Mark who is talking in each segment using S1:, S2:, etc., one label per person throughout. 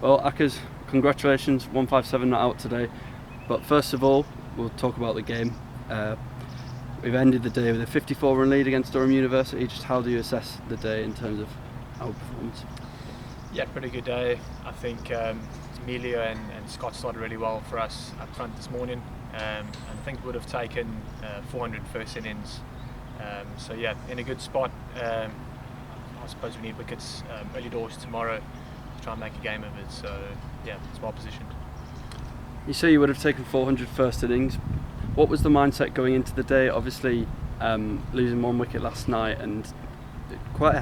S1: Well, Akkers, congratulations, 157 not out today. But first of all, we'll talk about the game. We've ended the day with a 54-run lead against Durham University. Just how do you assess the day in terms of our performance?
S2: Yeah, pretty good day. I think Emilio and Scott started really well for us up front this morning. And I think would have taken 400 first innings. So yeah, in a good spot. I suppose we need wickets early doors tomorrow to try and make a game of it. So yeah, it's well positioned.
S1: You say you would have taken 400 first innings. What was the mindset going into the day? Obviously, losing one wicket last night and quite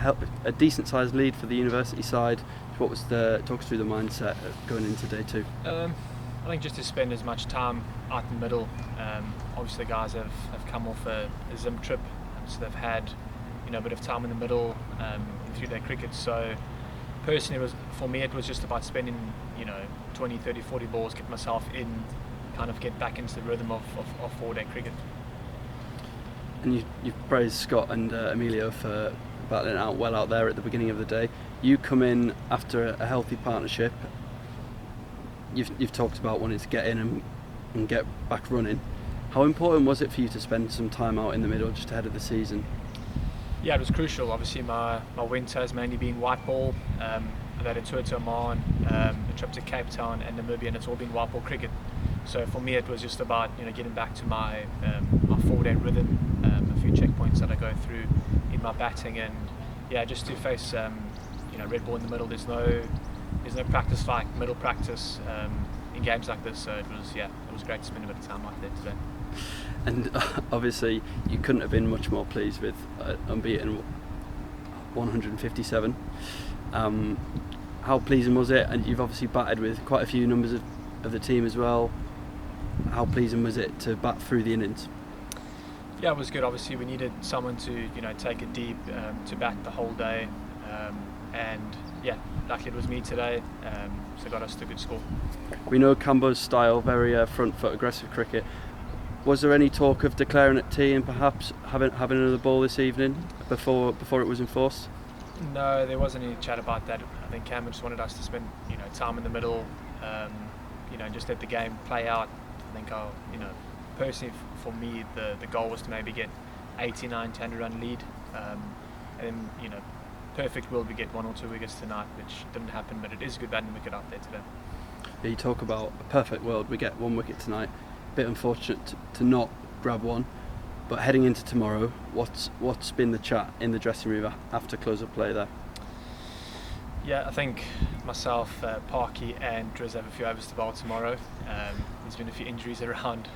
S1: a decent sized lead for the university side. What was talk us through the mindset going into day two?
S2: I think just to spend as much time out in the middle. Obviously, the guys have come off a Zim trip, so they've had a bit of time in the middle through their cricket. So personally, for me it was just about spending 20, 30, 40 balls, get myself in, kind of get back into the rhythm of 4-day cricket.
S1: And you've praised Scott and Emilio for battling out well out there at the beginning of the day. You come in after a healthy partnership. You've talked about wanting to get in and get back running. How important was it for you to spend some time out in the middle just ahead of the season?
S2: Yeah, it was crucial. Obviously my winter has mainly been white ball. I've had a tour to Oman, a trip to Cape Town and Namibia, and it's all been white ball cricket. So for me it was just about getting back to my 4-day rhythm, a few checkpoints that I go through in my batting, and yeah, just to face red ball in the middle. There's no practice like middle practice in games like this. So it was great to spend a bit of time out there today.
S1: And obviously you couldn't have been much more pleased with unbeaten 157. How pleasing was it? And you've obviously batted with quite a few numbers of the team as well. How pleasing was it to bat through the innings?
S2: Yeah, it was good. Obviously we needed someone to take it deep, to bat the whole day, and yeah, luckily it was me today, so got us to a good score.
S1: We know Cambo's style, very front foot aggressive cricket. Was there any talk of declaring at tea and perhaps having another ball this evening before it was enforced?
S2: No, there wasn't any chat about that. I think Cameron just wanted us to spend time in the middle, just let the game play out. I think personally for me the goal was to maybe get 89, 10 run lead, and perfect world we get 1 or 2 wickets tonight, which didn't happen, but it is a good batting wicket out there today.
S1: Yeah, you talk about a perfect world, we get 1 wicket tonight. Bit unfortunate to not grab one, but heading into tomorrow, what's been the chat in the dressing room after close of play there?
S2: Yeah, I think myself, Parky and Driz have a few overs to bowl tomorrow. There's been a few injuries around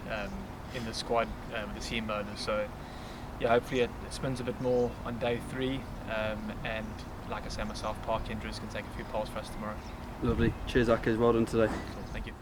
S2: in the squad with the team bowlers, so yeah, hopefully it spins a bit more on day 3, and like I say, myself, Parky and Driz can take a few poles for us tomorrow.
S1: Lovely. Cheers, Akkers. Well done today.
S2: Cool. Thank you.